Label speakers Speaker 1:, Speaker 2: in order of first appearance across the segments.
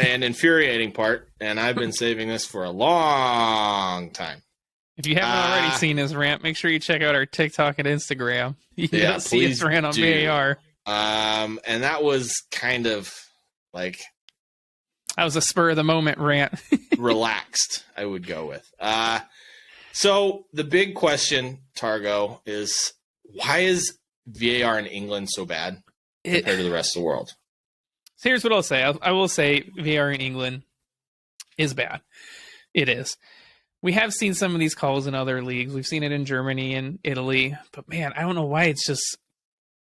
Speaker 1: and infuriating part, and I've been saving this for a long time.
Speaker 2: If you haven't already seen his rant, make sure you check out our TikTok and Instagram. You can go see his rant on VAR.
Speaker 1: And that was kind of like...
Speaker 2: That was a spur-of-the-moment rant.
Speaker 1: relaxed, I would go with. So the big question, Targo, is why is VAR in England so bad compared to the rest of the world?
Speaker 2: So here's what I'll say. I will say VAR in England is bad. It is. We have seen some of these calls in other leagues. We've seen it in Germany and Italy. But, man, I don't know why it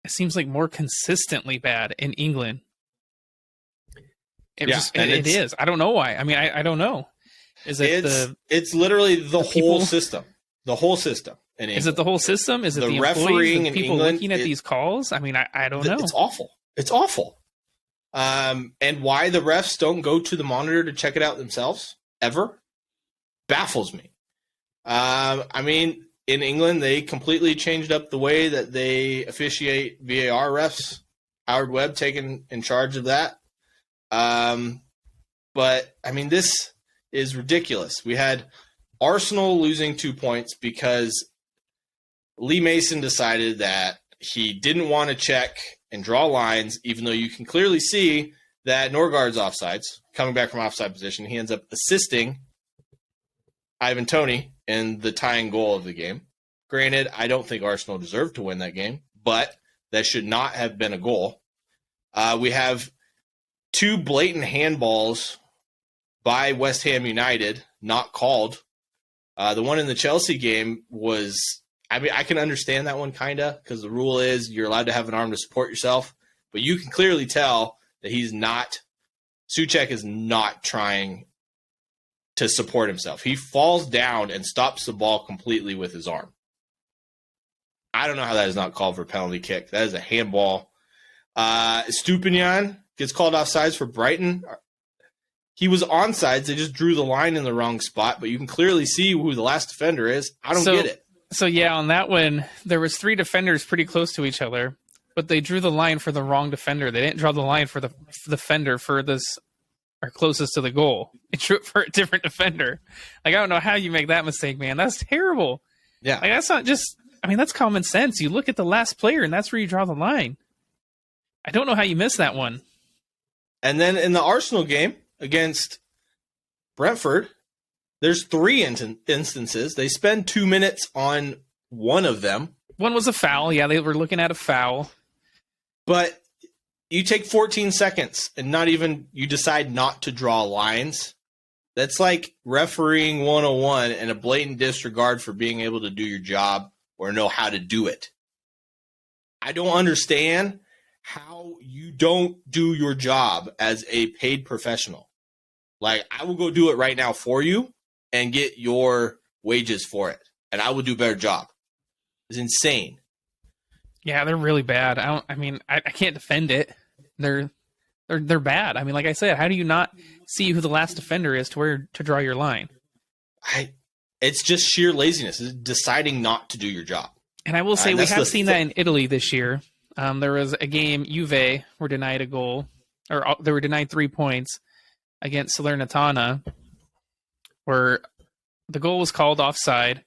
Speaker 2: seems like more consistently bad in England. It is. I don't know why. I mean, I don't know.
Speaker 1: It's literally the whole system. The whole system.
Speaker 2: Is it the whole system? Is it the refereeing and people looking at these calls? I mean, I don't know.
Speaker 1: It's awful. It's awful. And why the refs don't go to the monitor to check it out themselves ever baffles me. I mean, in England, they completely changed up the way that they officiate VAR refs. Howard Webb taking in charge of that. But I mean, this is ridiculous. We had Arsenal losing 2 points because Lee Mason decided that he didn't want to check and draw lines, even though you can clearly see that Norgard's offsides, coming back from offside position. He ends up assisting Ivan Toney in the tying goal of the game. Granted, I don't think Arsenal deserved to win that game, but that should not have been a goal. We have 2 blatant handballs by West Ham United, not called. The one in the Chelsea game was, I mean, I can understand that one kind of, because the rule is you're allowed to have an arm to support yourself, but you can clearly tell that Souček is not trying to support himself. He falls down and stops the ball completely with his arm. I don't know how that is not called for a penalty kick. That is a handball. Stupinian gets called offsides for Brighton. He was onside. They just drew the line in the wrong spot, but you can clearly see who the last defender is. I don't get it.
Speaker 2: So, yeah, on that one, there was 3 defenders pretty close to each other, but they drew the line for the wrong defender. They didn't draw the line for the defender furthest or closest to the goal. They drew it for a different defender. Like, I don't know how you make that mistake, man. That's terrible.
Speaker 1: Yeah.
Speaker 2: Like, that's not just... I mean, that's common sense. You look at the last player, and that's where you draw the line. I don't know how you miss that one.
Speaker 1: And then in the Arsenal game against Brentford, there's 3 instances. They spend 2 minutes on one of them.
Speaker 2: One was a foul. Yeah, they were looking at a foul.
Speaker 1: But you take 14 seconds and you decide not to draw lines. That's like refereeing 101 and a blatant disregard for being able to do your job or know how to do it. I don't understand how you don't do your job as a paid professional. Like, I will go do it right now for you and get your wages for it, and I will do a better job. It's insane.
Speaker 2: Yeah, they're really bad. I can't defend it. They're bad. I mean, like I said, how do you not see who the last defender is to draw your line?
Speaker 1: It's just sheer laziness. It's deciding not to do your job.
Speaker 2: And I will say we have seen that in Italy this year. There was a game, Juve were denied a goal, or they were denied 3 points against Salernitana, where the goal was called offside,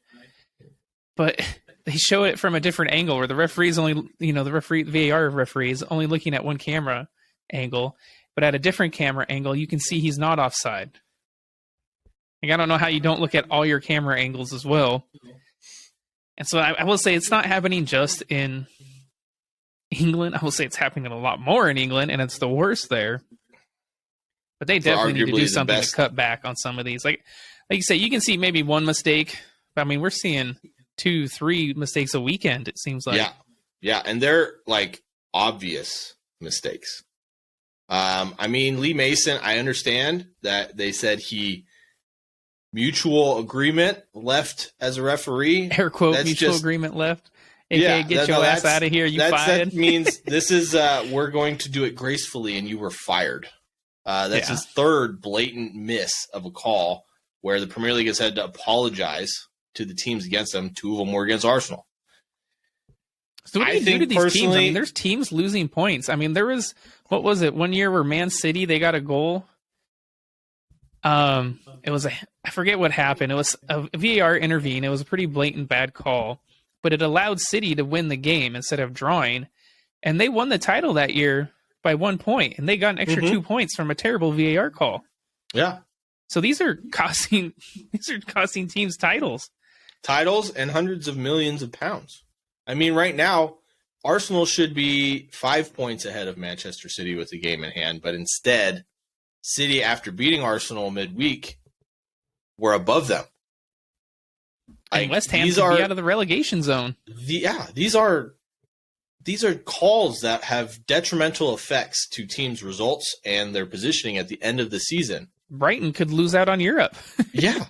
Speaker 2: but they show it from a different angle where the referee's only, the VAR referee is only looking at one camera angle, but at a different camera angle, you can see he's not offside. Like, I don't know how you don't look at all your camera angles as well. And so I will say it's not happening just in England. I will say it's happening a lot more in England, and it's the worst there. But they definitely need to do something to cut back on some of these. Like you say, you can see maybe one mistake. But I mean, we're seeing 2-3 mistakes a weekend, it seems like.
Speaker 1: Yeah, and they're like obvious mistakes. I mean, Lee Mason, I understand that they said he mutual agreement left as a referee.
Speaker 2: Air quote, mutual agreement left. AKA, get your ass out of here, you fired.
Speaker 1: That means this is, we're going to do it gracefully and you were fired. That's his 3rd blatant miss of a call where the Premier League has had to apologize to the teams against them. 2 of them were against Arsenal.
Speaker 2: So what do you do to these teams? I mean, there's teams losing points. I mean, there was, what was it, one year where Man City, they got a goal It was I forget what happened. It was a VAR intervene. It was a pretty blatant bad call, but it allowed City to win the game instead of drawing, and they won the title that year by 1 point, and they got an extra 2 points from a terrible VAR call.
Speaker 1: Yeah.
Speaker 2: So these are costing teams titles
Speaker 1: And hundreds of millions of pounds. I mean, right now, Arsenal should be 5 points ahead of Manchester City with the game in hand, but instead, City, after beating Arsenal midweek, were above them.
Speaker 2: And West Ham could be out of the relegation zone.
Speaker 1: These are calls that have detrimental effects to teams' results and their positioning at the end of the season.
Speaker 2: Brighton could lose out on Europe.
Speaker 1: Yeah.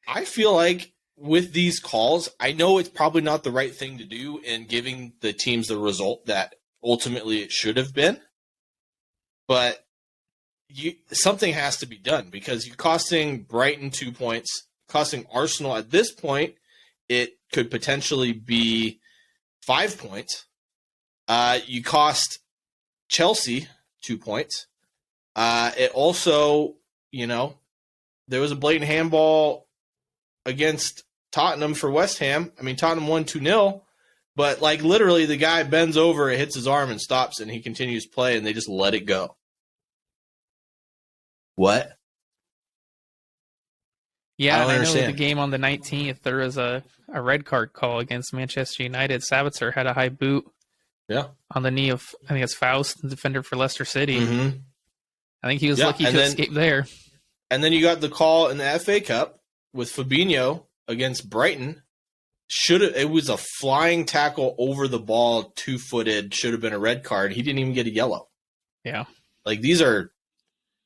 Speaker 1: I feel like with these calls, I know it's probably not the right thing to do in giving the teams the result that ultimately it should have been, but something has to be done because you're costing Brighton 2 points, costing Arsenal at this point, it could potentially be 5 points. You cost Chelsea 2 points. It also, there was a blatant handball against Tottenham for West Ham. I mean, Tottenham won 2-0, but literally the guy bends over, it hits his arm and stops, and he continues play, and they just let it go. What?
Speaker 2: Yeah, I know the game on the 19th, there was a red card call against Manchester United. Sabitzer had a high boot on the knee of, I think it's Faust, the defender for Leicester City.
Speaker 1: Mm-hmm.
Speaker 2: I think he was lucky to escape there.
Speaker 1: And then you got the call in the FA Cup with Fabinho against Brighton. It was a flying tackle over the ball, 2-footed, should have been a red card. He didn't even get a yellow.
Speaker 2: Yeah.
Speaker 1: These are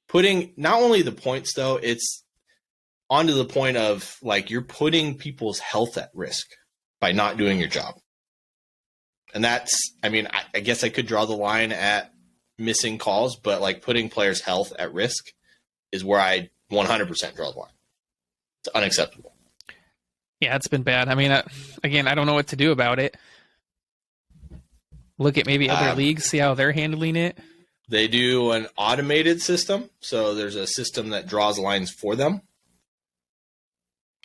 Speaker 1: putting not only the points, though, it's onto the point of you're putting people's health at risk by not doing your job. And that's, I guess I could draw the line at missing calls, but putting players' health at risk is where I 100% draw the line. It's unacceptable.
Speaker 2: Yeah, it's been bad. Again, I don't know what to do about it. Look at maybe other leagues, see how they're handling it.
Speaker 1: They do an automated system, so there's a system that draws lines for them.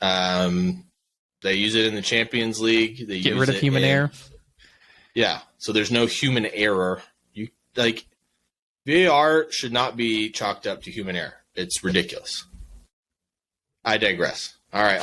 Speaker 1: They use it in the Champions League. They
Speaker 2: get rid of human error.
Speaker 1: Yeah, so there's no human error. VAR should not be chalked up to human error. It's ridiculous. I digress. All right.